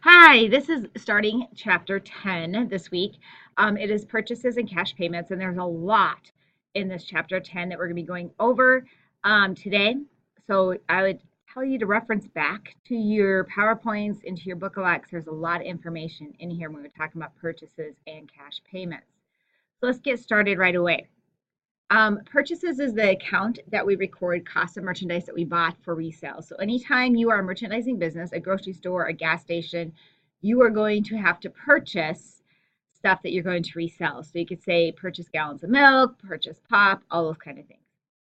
Hi, this is starting chapter 10 this week. It is purchases and cash payments, and there's a lot in this chapter 10 that we're going to be going over today. So I would tell you to reference back to your PowerPoints, into your book of X. There's a lot of information in here when we're talking about purchases and cash payments. So let's get started right away. Purchases is the account that we record cost of merchandise that we bought for resale. So anytime you are a merchandising business, a grocery store, a gas station, you are going to have to purchase stuff that you're going to resell. So you could say purchase gallons of milk, purchase pop, all those kind of things.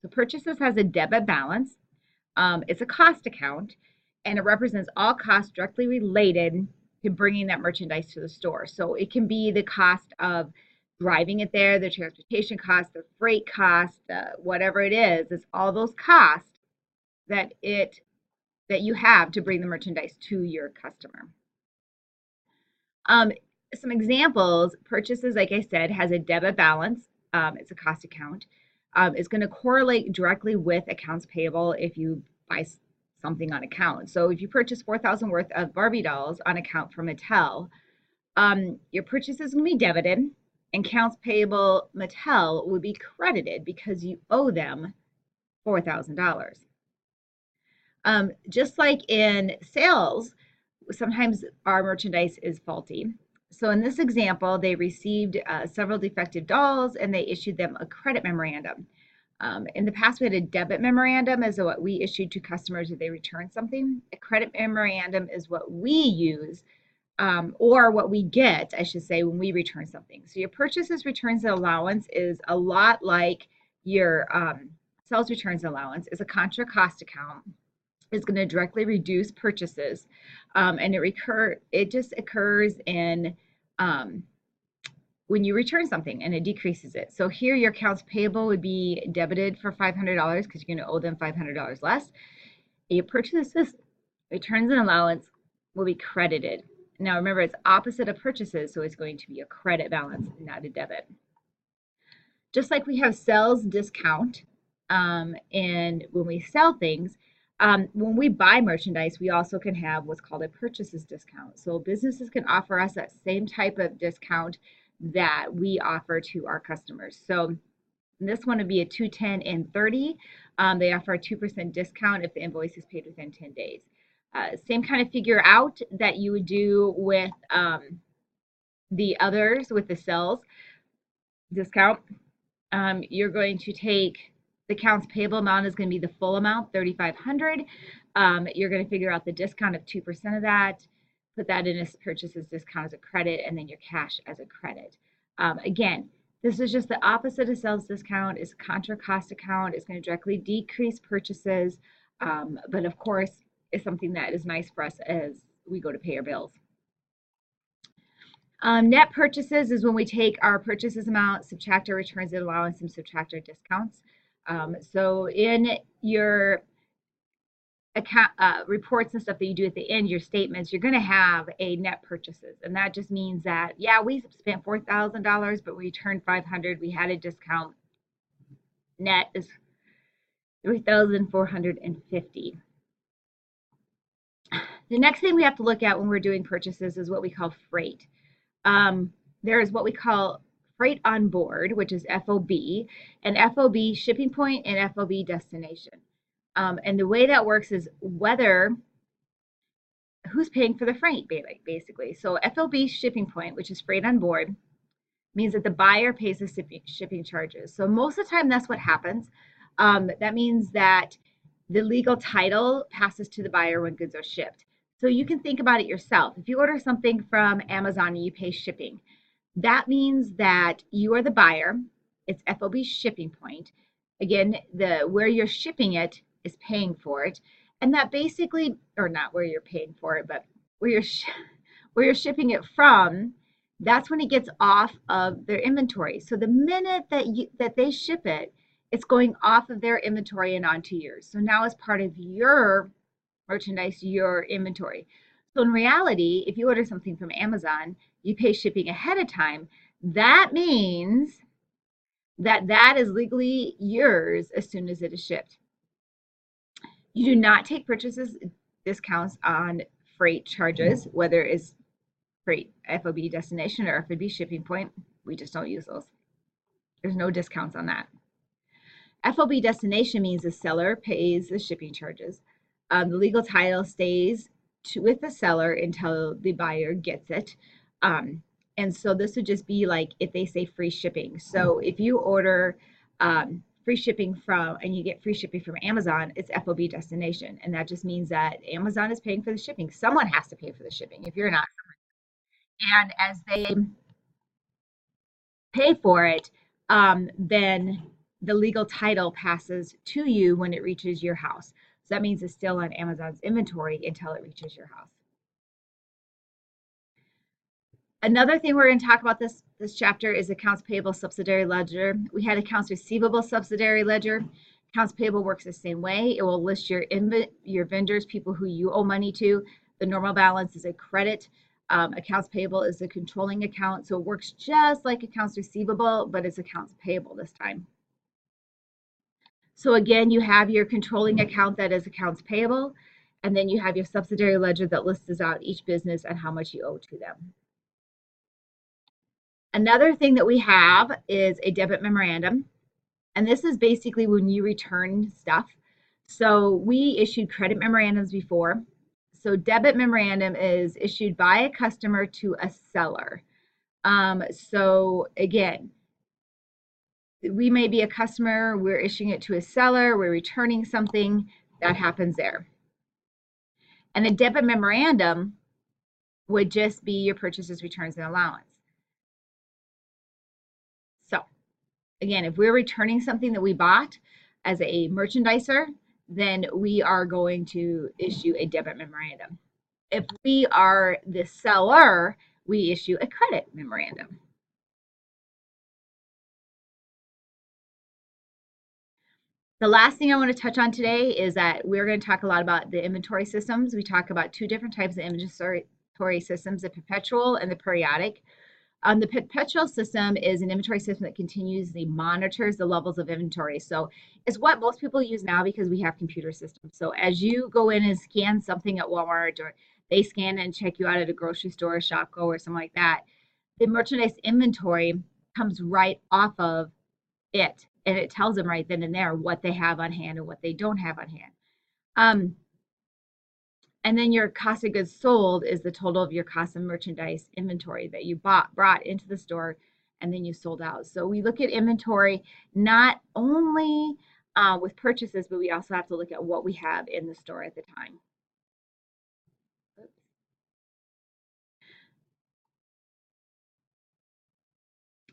So purchases has a debit balance. It's a cost account, and it represents all costs directly related to bringing that merchandise to the store. So it can be the cost of driving it there, the transportation cost, the freight cost, whatever it is. It's all those costs that you have to bring the merchandise to your customer. Some examples: purchases, like I said, has a debit balance. It's a cost account. It's going to correlate directly with accounts payable if you buy something on account. So if you purchase 4,000 worth of Barbie dolls on account from Mattel, your purchase is going to be debited, and accounts payable Mattel will be credited because you owe them $4,000. Just like in sales, sometimes our merchandise is faulty. So in this example, they received several defective dolls and they issued them a credit memorandum. In the past, we had a debit memorandum as what we issued to customers if they return something. A credit memorandum is what we use, or what we get, I should say, when we return something. So your purchases returns allowance is a lot like your sales returns allowance. Is a contra cost account. Is going to directly reduce purchases, and it just occurs in when you return something, and it decreases it. So here your accounts payable would be debited for $500 because you're going to owe them $500 less. Your purchases returns and allowance will be credited. Now remember, it's opposite of purchases, so it's going to be a credit balance, not a debit. Just like we have sales discount, and when we sell things, when we buy merchandise, we also can have what's called a purchases discount. So businesses can offer us that same type of discount that we offer to our customers. So this one would be a 2, 10, and 30. They offer a 2% discount if the invoice is paid within 10 days. Same kind of figure out that you would do with the others with the sales discount. You're going to take the accounts payable amount is going to be the full amount, $3,500. You're going to figure out the discount of 2% of that, put that in as purchases discount as a credit, and then your cash as a credit. Again, this is just the opposite of sales discount. It's a contra cost account. It's going to directly decrease purchases, but of course, it's something that is nice for us as we go to pay our bills. Net purchases is when we take our purchases amount, subtract our returns and allowance, and subtract our discounts. So in your account reports and stuff that you do at the end, your statements, you're going to have a net purchases, and that just means that, yeah, we spent $4,000, but we returned $500. We had a discount. Net is $3,450. The next thing we have to look at when we're doing purchases is what we call freight. There is what we call freight on board, which is FOB, and FOB shipping point and FOB destination. And the way that works is who's paying for the freight, basically. So FOB shipping point, which is freight on board, means that the buyer pays the shipping charges. So most of the time, that's what happens. That means that the legal title passes to the buyer when goods are shipped. So you can think about it yourself. If you order something from Amazon and you pay shipping, that means that you are the buyer. It's FOB shipping point. Again, where you're shipping it is paying for it, and that basically, or not where you're paying for it, but where you're shipping it from, that's when it gets off of their inventory. So the minute that they ship it, it's going off of their inventory and onto yours. So now it's part of your merchandise, your inventory. So in reality, if you order something from Amazon, you pay shipping ahead of time. That means that is legally yours as soon as it is shipped. You do not take purchases discounts on freight charges, whether it's freight FOB destination or FOB shipping point. We just don't use those. There's no discounts on that. FOB destination means the seller pays the shipping charges. The legal title stays with the seller until the buyer gets it. And so this would just be like if they say free shipping. So if you order free shipping and you get free shipping from Amazon, it's FOB destination. And that just means that Amazon is paying for the shipping. Someone has to pay for the shipping if you're not. And as they pay for it, then the legal title passes to you when it reaches your house. So that means it's still on Amazon's inventory until it reaches your house. Another thing we're going to talk about this chapter is accounts payable subsidiary ledger. We had accounts receivable subsidiary ledger. Accounts payable works the same way. It will list your vendors, people who you owe money to. The normal balance is a credit. Accounts payable is a controlling account, so it works just like accounts receivable, but it's accounts payable this time. So again, you have your controlling account that is accounts payable, and then you have your subsidiary ledger that lists out each business and how much you owe to them. Another thing that we have is a debit memorandum, and this is basically when you return stuff. So we issued credit memorandums before. So debit memorandum is issued by a customer to a seller. So again, we may be a customer, we're issuing it to a seller, we're returning something, that happens there. And a debit memorandum would just be your purchases, returns, and allowance. So again, if we're returning something that we bought as a merchandiser, then we are going to issue a debit memorandum. If we are the seller, we issue a credit memorandum. The last thing I want to touch on today is that we're going to talk a lot about the inventory systems. We talk about two different types of inventory systems, the perpetual and the periodic. The perpetual system is an inventory system that continuously monitors the levels of inventory. So it's what most people use now because we have computer systems. So as you go in and scan something at Walmart, or they scan and check you out at a grocery store, Shopko, or something like that, the merchandise inventory comes right off of it. And it tells them right then and there what they have on hand and what they don't have on hand. And then your cost of goods sold is the total of your cost of merchandise inventory that you brought into the store and then you sold out. So we look at inventory not only with purchases, but we also have to look at what we have in the store at the time.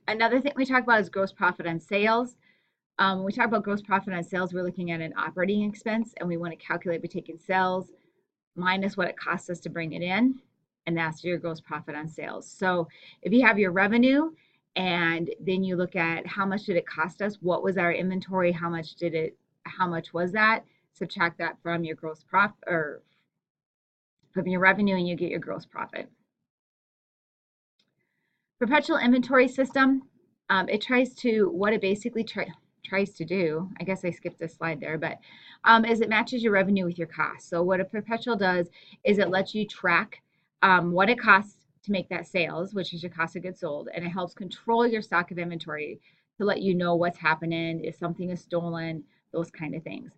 Another thing we talk about is gross profit on sales. When we talk about gross profit on sales, we're looking at an operating expense, and we want to calculate by taking sales minus what it costs us to bring it in, and that's your gross profit on sales. So if you have your revenue and then you look at how much did it cost us, what was our inventory, how much was that, subtract that from your gross profit or from your revenue, and you get your gross profit. Perpetual inventory system, it tries to, what it basically tries to do, I guess I skipped this slide there, but is it matches your revenue with your cost. So what a perpetual does is it lets you track what it costs to make that sales, which is your cost of goods sold, and it helps control your stock of inventory to let you know what's happening, if something is stolen, those kind of things.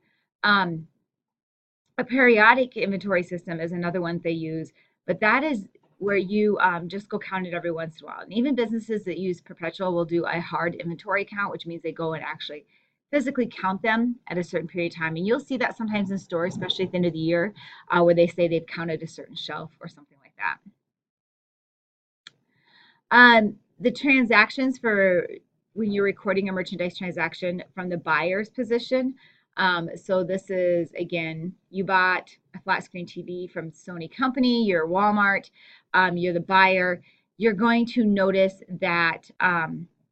A periodic inventory system is another one they use, but that is where you just go count it every once in a while. And even businesses that use perpetual will do a hard inventory count, which means they go and actually physically count them at a certain period of time. And you'll see that sometimes in stores, especially at the end of the year, where they say they've counted a certain shelf or something like that. The transactions for when you're recording a merchandise transaction from the buyer's position. So this is, again, you bought a flat screen TV from Sony company, you're Walmart, you're the buyer. You're going to notice that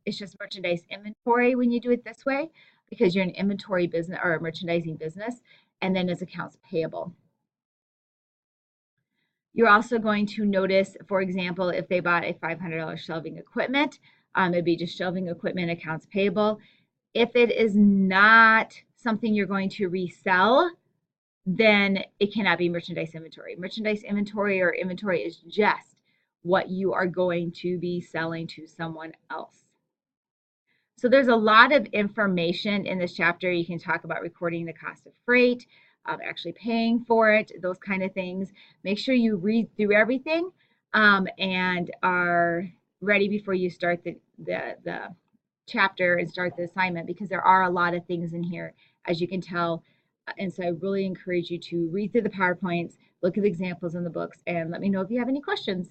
it's just merchandise inventory when you do it this way because you're an inventory business or a merchandising business, and then it's accounts payable. You're also going to notice, for example, if they bought a $500 shelving equipment, it'd be just shelving equipment, accounts payable. If it is not something you're going to resell, then it cannot be merchandise inventory. Merchandise inventory or inventory is just what you are going to be selling to someone else. So there's a lot of information in this chapter. You can talk about recording the cost of freight, actually paying for it, those kind of things. Make sure you read through everything and are ready before you start the chapter and start the assignment, because there are a lot of things in here, as you can tell. And so I really encourage you to read through the PowerPoints, look at the examples in the books, and let me know if you have any questions.